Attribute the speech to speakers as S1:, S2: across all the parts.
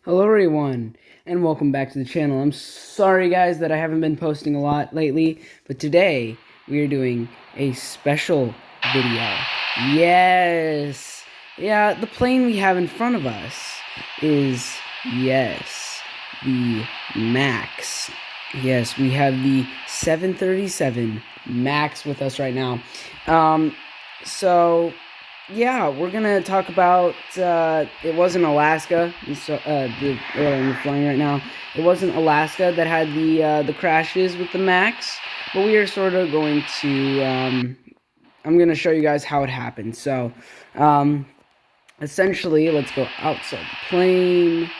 S1: Hello everyone, and welcome back to the channel. I'm sorry guys that I haven't been posting a lot lately, but today we are doing a special video. Yes! Yeah, the plane we have in front of us is, yes, the Max. Yes, we have the 737 Max with us right now. So yeah, we're gonna talk about. It wasn't Alaska. So the airline we're flying right now. It wasn't Alaska that had the crashes with the Max, but we are sort of going to. I'm gonna show you guys how it happened. So, essentially, let's go outside the plane.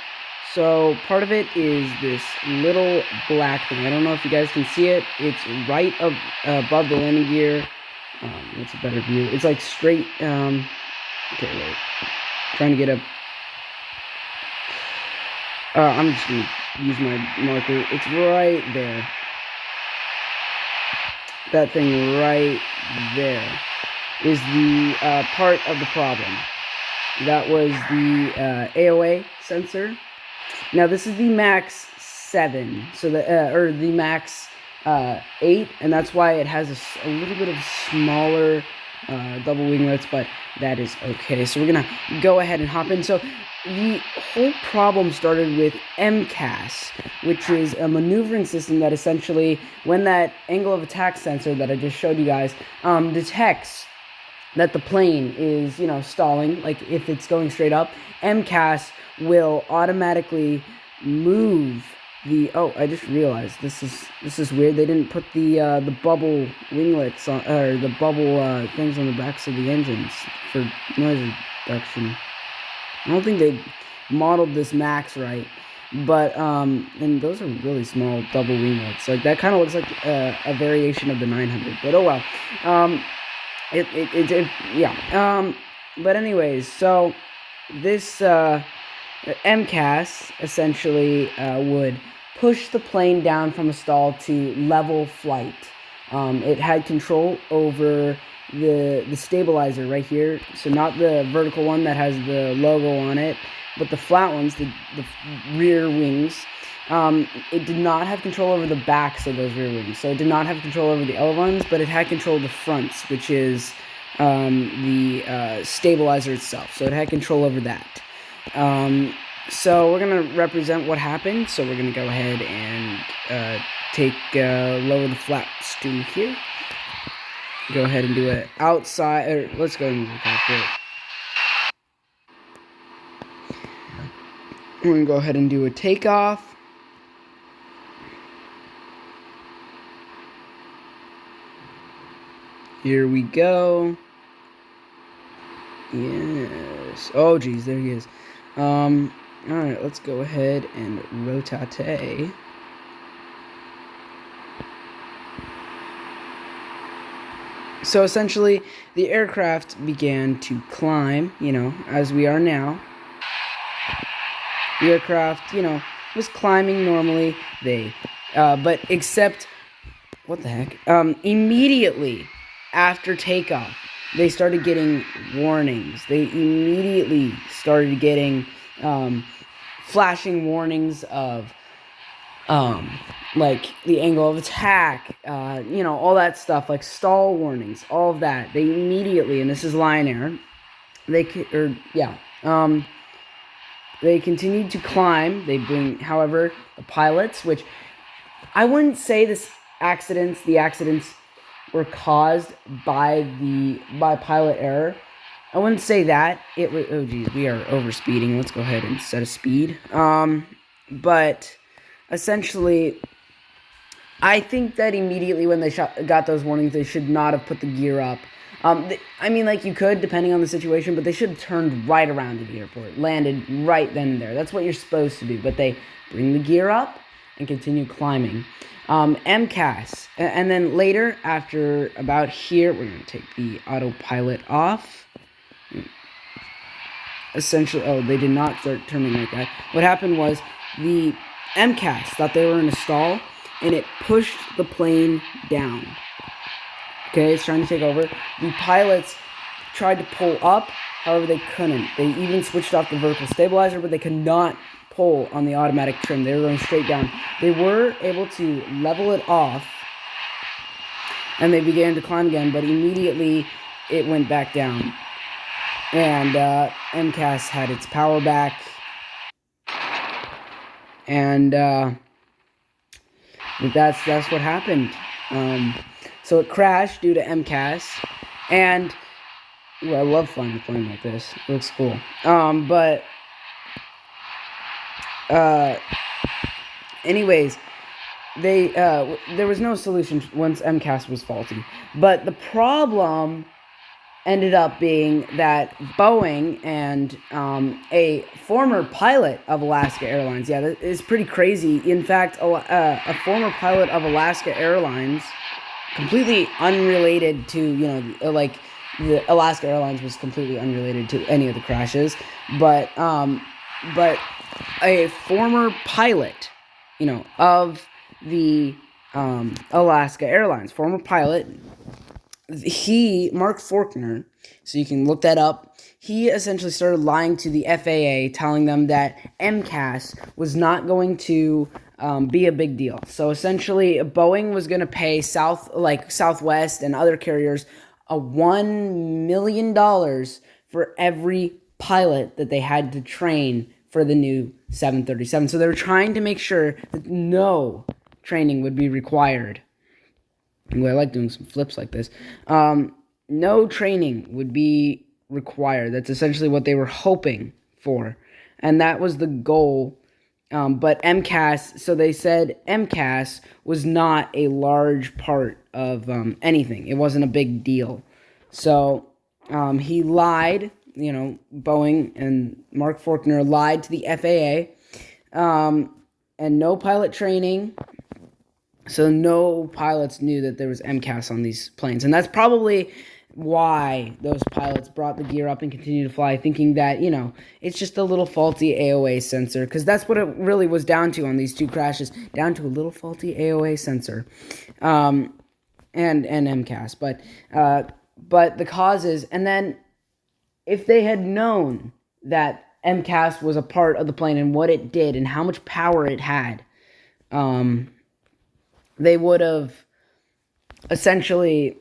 S1: So part of it is this little black thing. I don't know if you guys can see it. It's right up above the landing gear. What's a better view? It's like straight. Okay, wait. Trying to get up. I'm just gonna use my marker. It's right there. That thing right there is the part of the problem. That was the AOA sensor. Now this is the Max 7, so or the Max 8, and that's why it has a little bit of smaller double winglets, but that is okay. So we're gonna go ahead and hop in. So the whole problem started with MCAS, which is a maneuvering system that essentially, when that angle of attack sensor that I just showed you guys detects that the plane is, stalling, like if it's going straight up, MCAS will automatically move the. Oh, I just realized this is weird. They didn't put the bubble winglets on, or the bubble things on the backs of the engines for noise reduction. I don't think they modeled this Max right, but and those are really small double winglets. Like that kind of looks like a variation of the 900. But oh well. Yeah. But anyways, so this MCAS essentially would push the plane down from a stall to level flight. It had control over the stabilizer right here, so not the vertical one that has the logo on it, but the flat ones, the rear wings. It did not have control over the backs of those rear wings, so it did not have control over the ailerons, but it had control of the fronts, which is the stabilizer itself. So it had control over that. So we're gonna represent what happened. So we're gonna go ahead and lower the flaps to here. Go ahead and do it outside. Or let's go into the cockpit. We're gonna go ahead and do a takeoff. Here we go. Yes. Oh, geez, there he is. Alright, let's go ahead and rotate. So essentially, the aircraft began to climb, as we are now. The aircraft, was climbing normally. But except, what the heck? Immediately after takeoff, they started getting warnings. They immediately started getting flashing warnings of like the angle of attack, all that stuff, like stall warnings, all of that. They immediately, and this is Lion Air, they continued to climb. They bring, however, the pilots, which I wouldn't say the accidents were caused by pilot error. I wouldn't say that. It was, oh geez, we are overspeeding. Let's go ahead and set a speed. But essentially, I think that immediately when they got those warnings, they should not have put the gear up. Like you could, depending on the situation, but they should have turned right around to the airport, landed right then and there. That's what you're supposed to do. But they bring the gear up and continue climbing. MCAS, and then later, after about here, we're going to take the autopilot off. Essentially, oh, they did not start turning like that. What happened was the MCAS thought they were in a stall, and it pushed the plane down. Okay, it's trying to take over. The pilots tried to pull up, however, they couldn't. They even switched off the vertical stabilizer, but they could not pull on the automatic trim. They were going straight down. They were able to level it off, and they began to climb again, but immediately it went back down. And MCAS had its power back. And that's what happened. So it crashed due to MCAS. And I love flying a plane like this. It looks cool. But anyways, there was no solution once MCAS was faulty. But the problem ended up being that Boeing and a former pilot of Alaska Airlines, yeah, that is pretty crazy. In fact, a former pilot of Alaska Airlines, completely unrelated to, like, the Alaska Airlines was completely unrelated to any of the crashes, but a former pilot, of the Alaska Airlines, former pilot, Mark Faulkner, so you can look that up, he essentially started lying to the FAA, telling them that MCAS was not going to be a big deal. So essentially, Boeing was going to pay Southwest and other carriers $1 million for every pilot that they had to train for the new 737. So they were trying to make sure that no training would be required. Ooh, I like doing some flips like this. No training would be required. That's essentially what they were hoping for. And that was the goal. But MCAS, so they said MCAS was not a large part of anything. It wasn't a big deal. So he lied, Boeing and Mark Faulkner lied to the FAA. And no pilot training. So no pilots knew that there was MCAS on these planes. And that's probably why those pilots brought the gear up and continued to fly, thinking that, it's just a little faulty AOA sensor. Because that's what it really was down to on these two crashes. Down to a little faulty AOA sensor. And MCAS. But the causes... And then if they had known that MCAS was a part of the plane and what it did and how much power it had... they would have essentially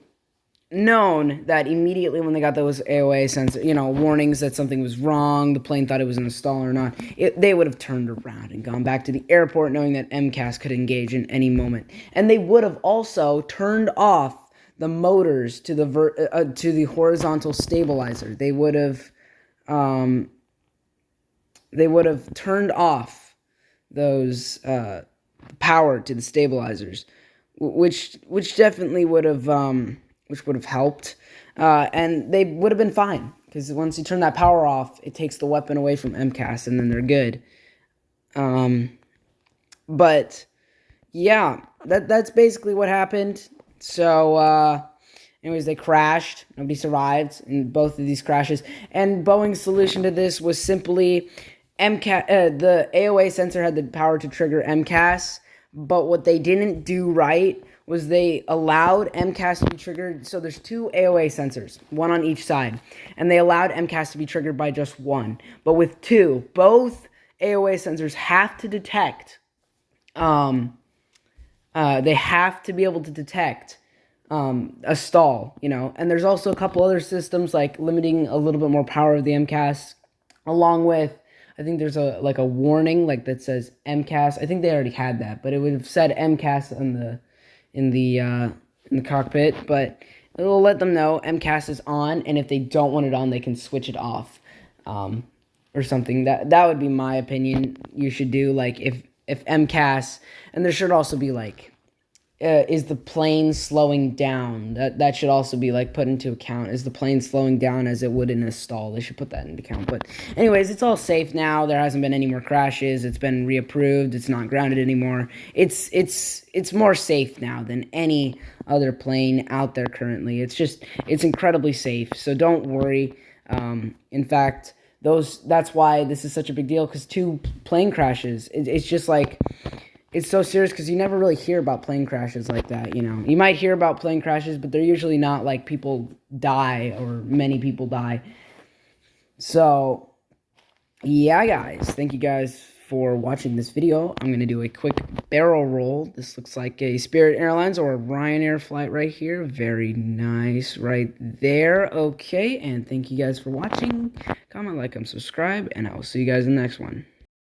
S1: known that immediately when they got those AOA sensor, warnings that something was wrong, the plane thought it was in a stall or not, they would have turned around and gone back to the airport knowing that MCAS could engage in any moment. And they would have also turned off the motors to the horizontal stabilizer. They would have turned off those power to the stabilizers, which definitely would have helped, and they would have been fine, because once you turn that power off, it takes the weapon away from MCAS, and then they're good. But yeah, that's basically what happened. So anyways, they crashed. Nobody survived in both of these crashes, and Boeing's solution to this was simply the AOA sensor had the power to trigger MCAS, but what they didn't do right was they allowed MCAS to be triggered. So there's two AOA sensors, one on each side, and they allowed MCAS to be triggered by just one. But with two, both AOA sensors have to detect. They have to be able to detect a stall, And there's also a couple other systems like limiting a little bit more power of the MCAS, along with, I think there's a warning that says MCAS. I think they already had that, but it would have said MCAS in the cockpit. But it'll let them know MCAS is on, and if they don't want it on, they can switch it off, or something. That would be my opinion. You should do if MCAS, and there should also be is the plane slowing down? That should also be put into account. Is the plane slowing down as it would in a stall? They should put that into account. But anyways, it's all safe now. There hasn't been any more crashes. It's been reapproved. It's not grounded anymore. It's more safe now than any other plane out there currently. It's incredibly safe. So don't worry. In fact, that's why this is such a big deal, because two plane crashes. It's just it's so serious because you never really hear about plane crashes like that, You might hear about plane crashes, but they're usually not people die or many people die. So, yeah, guys. Thank you guys for watching this video. I'm going to do a quick barrel roll. This looks like a Spirit Airlines or a Ryanair flight right here. Very nice right there. Okay, and thank you guys for watching. Comment, like, and subscribe, and I will see you guys in the next one.